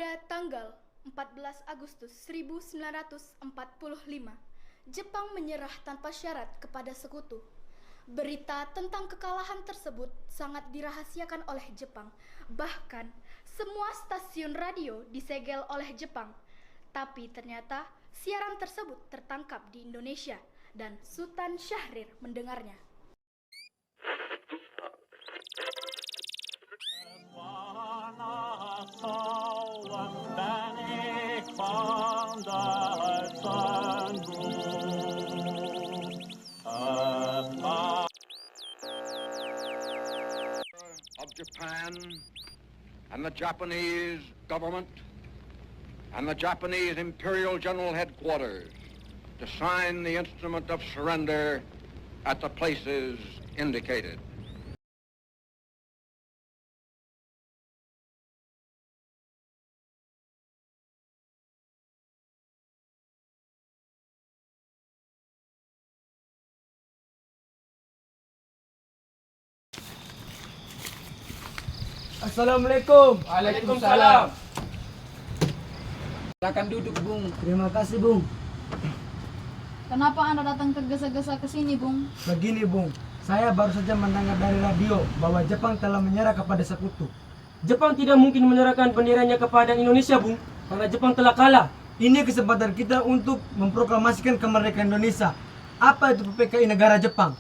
Pada tanggal 14 Agustus 1945, Jepang menyerah tanpa syarat kepada sekutu. Berita tentang kekalahan tersebut sangat dirahasiakan oleh Jepang. Bahkan, semua stasiun radio disegel oleh Jepang. Tapi ternyata siaran tersebut tertangkap di Indonesia dan Sultan Syahrir mendengarnya. Of Japan and the Japanese government and the Japanese Imperial General Headquarters to sign the instrument of surrender at the places indicated. Assalamualaikum. Waalaikumsalam. Silakan duduk, Bung. Terima kasih, Bung. Kenapa Anda datang tergesa-gesa ke sini, Bung? Begini, Bung. Saya baru saja mendengar dari radio bahwa Jepang telah menyerah kepada sekutu. Jepang tidak mungkin menyerahkan benderanya kepada Indonesia, Bung, karena Jepang telah kalah. Ini kesempatan kita untuk memproklamasikan kemerdekaan Indonesia. Apa itu PKI negara Jepang?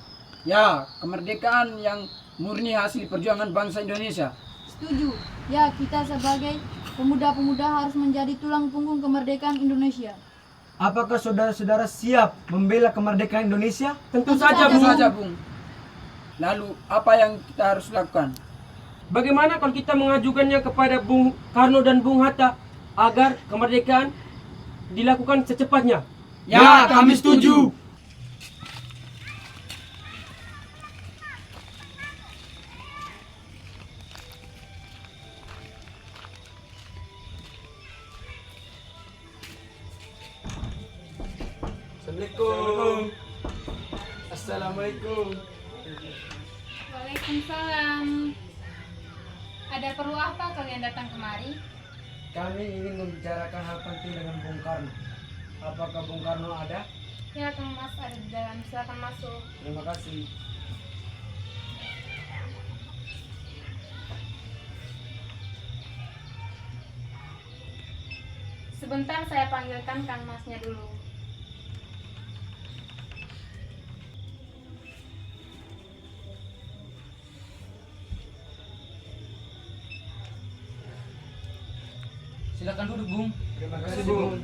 Ya, kemerdekaan yang murni hasil perjuangan bangsa Indonesia. Setuju. Ya, kita sebagai pemuda-pemuda harus menjadi tulang punggung kemerdekaan Indonesia. Apakah saudara-saudara siap membela kemerdekaan Indonesia? Tentu saja, Tentu Bung. saja, Bung. Lalu, apa yang kita harus lakukan? Bagaimana kalau kita mengajukannya kepada Bung Karno dan Bung Hatta agar kemerdekaan dilakukan secepatnya? Ya, kami setuju. Assalamualaikum. Assalamualaikum. Waalaikumsalam. Ada perlu apa kalian datang kemari? Kami ingin membicarakan hal penting dengan Bung Karno. Apakah Bung Karno ada? Ya, Kang Mas ada di dalam. Silakan masuk. Terima kasih. Sebentar saya panggilkan Kang Masnya dulu. Silakan duduk, Bung. Terima kasih, Bung.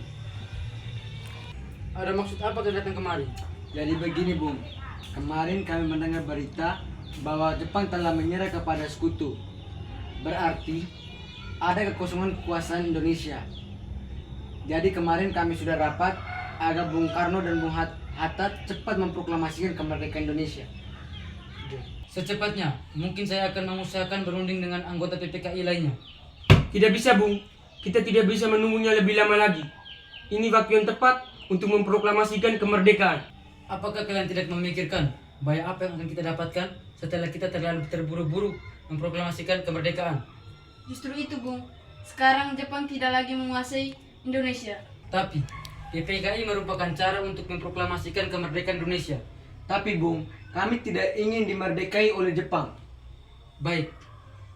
Ada maksud apa kalian datang kemari? Jadi begini, Bung. Kemarin kami mendengar berita bahwa Jepang telah menyerah kepada sekutu. Berarti ada kekosongan kekuasaan Indonesia. Jadi kemarin kami sudah rapat agar Bung Karno dan Bung Hatta cepat memproklamasikan kemerdekaan Indonesia. Secepatnya, mungkin saya akan mengusahakan berunding dengan anggota PPKI lainnya. Tidak bisa, Bung. Kita tidak bisa menunggunya lebih lama lagi. Ini waktu yang tepat untuk memproklamasikan kemerdekaan. Apakah kalian tidak memikirkan bahaya apa yang akan kita dapatkan setelah kita terlalu terburu-buru memproklamasikan kemerdekaan? Justru itu, Bung. Sekarang Jepang tidak lagi menguasai Indonesia. Tapi, PPKI merupakan cara untuk memproklamasikan kemerdekaan Indonesia. Tapi, Bung, kami tidak ingin dimerdekai oleh Jepang. Baik,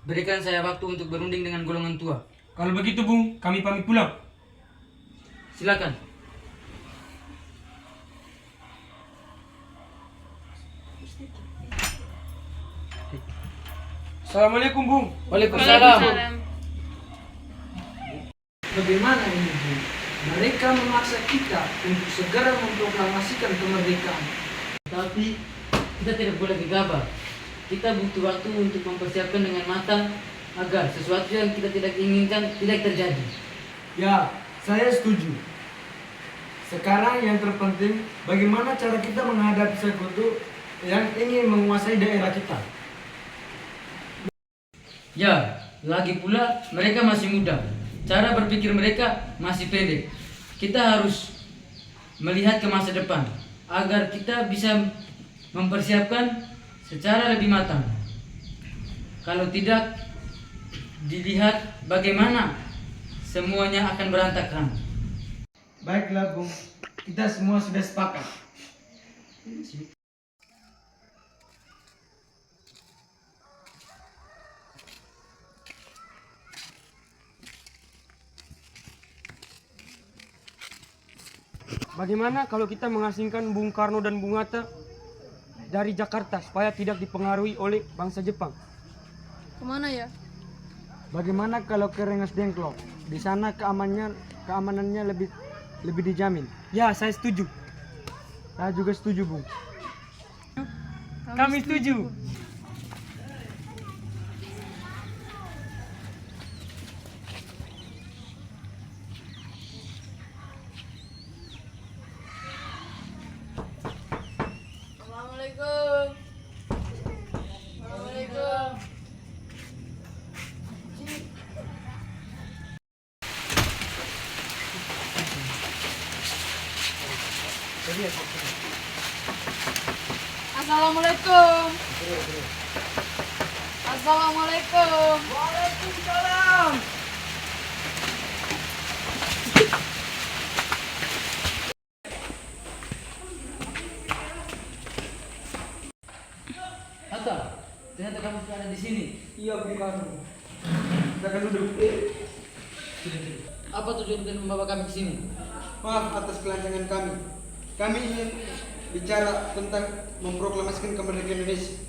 berikan saya waktu untuk berunding dengan golongan tua. Kalau begitu, Bung, kami pamit pulang. Silakan. Assalamualaikum, Bung. Waalaikumsalam. Bagaimana ini, Bung? Mereka memaksa kita untuk segera memproklamasikan kemerdekaan. Tapi kita tidak boleh gegabah. Kita butuh waktu untuk mempersiapkan dengan matang agar sesuatu yang kita tidak inginkan tidak terjadi. Ya, saya setuju. Sekarang yang terpenting, bagaimana cara kita menghadapi sekutu yang ingin menguasai daerah kita. Ya, lagi pula mereka masih muda. Cara berpikir mereka masih pendek. Kita harus melihat ke masa depan agar kita bisa mempersiapkan secara lebih matang. Kalau tidak, dilihat bagaimana semuanya akan berantakan. Baiklah, Bung. Kita semua sudah sepakat. Bagaimana kalau kita mengasingkan Bung Karno dan Bung Hatta dari Jakarta supaya tidak dipengaruhi oleh bangsa Jepang? Kemana ya? Bagaimana kalau ke Rengas Dengklok? Di sana keamanannya lebih dijamin. Ya, saya setuju. Saya juga setuju, Bung. Kami setuju. Assalamualaikum. Assalamualaikum. Assalamualaikum. Assalamualaikum. Waalaikumsalam. Hatta, ternyata kamu sudah ada di sini. Iya, Bung Karno. Silakan duduk. Apa tujuan kalian membawa kami ke sini? Maaf atas kelancangan kami. Kami ingin bicara tentang memproklamasikan kemerdekaan Indonesia.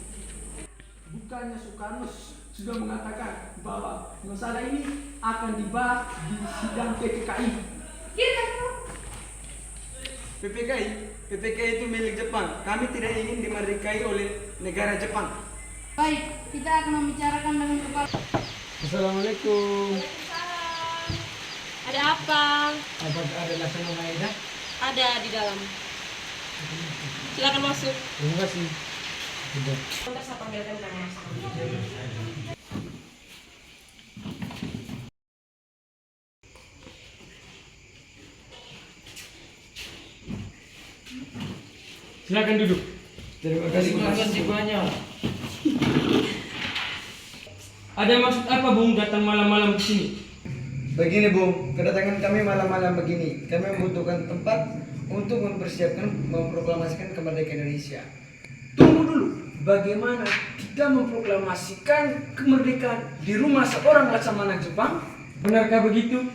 Bukannya Soekarno sudah mengatakan bahwa masalah ini akan dibahas di sidang PPKI. PPKI itu milik Jepang. Kami tidak ingin dimerdekai oleh negara Jepang. Baik, kita akan membicarakan dengan kepala. Assalamualaikum. Ada apa? Apakah ada Laksana Maeda? Ada di dalam. Silakan masuk. Terima kasih. Sudah. Nanti saya panggilkan kamu masuk. Silakan duduk. Terima kasih. Terima kasih banyak. Ada maksud apa Bung datang malam-malam ke sini? Begini, Bung, kedatangan kami malam-malam begini. Kami membutuhkan tempat untuk mempersiapkan memproklamasikan kemerdekaan Indonesia. Tunggu dulu. Bagaimana kita memproklamasikan kemerdekaan di rumah seorang laksamana Jepang? Benarkah begitu?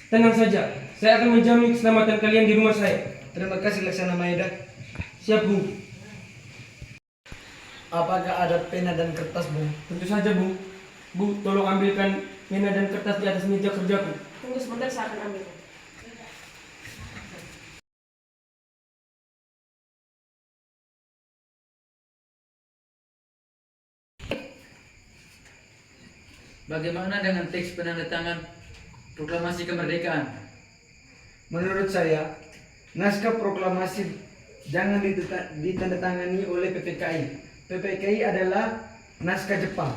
Tenang saja, saya akan menjamin keselamatan kalian di rumah saya. Terima kasih Laksana Maeda. Siap, Bung. Apakah ada pena dan kertas, Bung? Tentu saja, Bung. Bu, tolong ambilkan pena dan kertas di atas meja kerjaku. Tunggu sebentar, saya akan ambil. Bagaimana dengan teks penandatangan proklamasi kemerdekaan? Menurut saya, naskah proklamasi jangan ditandatangani oleh PPKI. PPKI adalah naskah Jepang.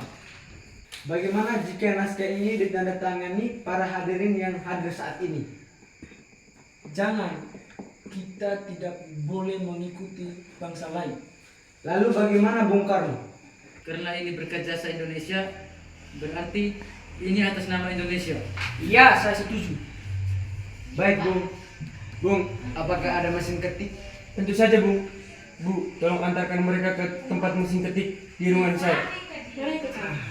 Bagaimana jika naskah ini ditandatangani para hadirin yang hadir saat ini? Jangan. Kita tidak boleh mengikuti bangsa lain. Lalu bagaimana Bung Karno? Karena ini berkat jasa Indonesia, berarti ini atas nama Indonesia. Iya, saya setuju. Baik, Bung. Bung, apakah ada mesin ketik? Tentu saja, Bung. Bu, tolong antarkan mereka ke tempat mesin ketik di ruangan saya. Mari ikut saya.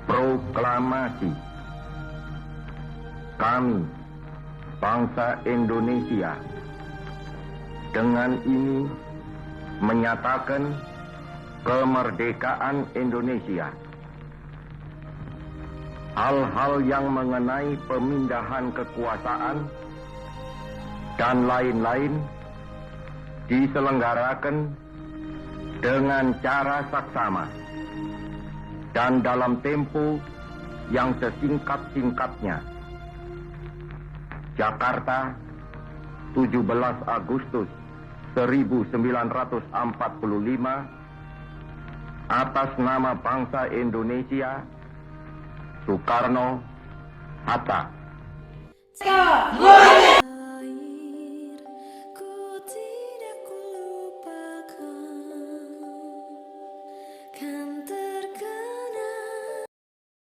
Proklamasi. Kami, bangsa Indonesia, dengan ini menyatakan kemerdekaan Indonesia. hal-hal yang mengenai pemindahan kekuasaan dan lain-lain diselenggarakan dengan cara saksama dan dalam tempo yang sesingkat-singkatnya. Jakarta, 17 Agustus 1945, atas nama bangsa Indonesia, Soekarno-Hatta.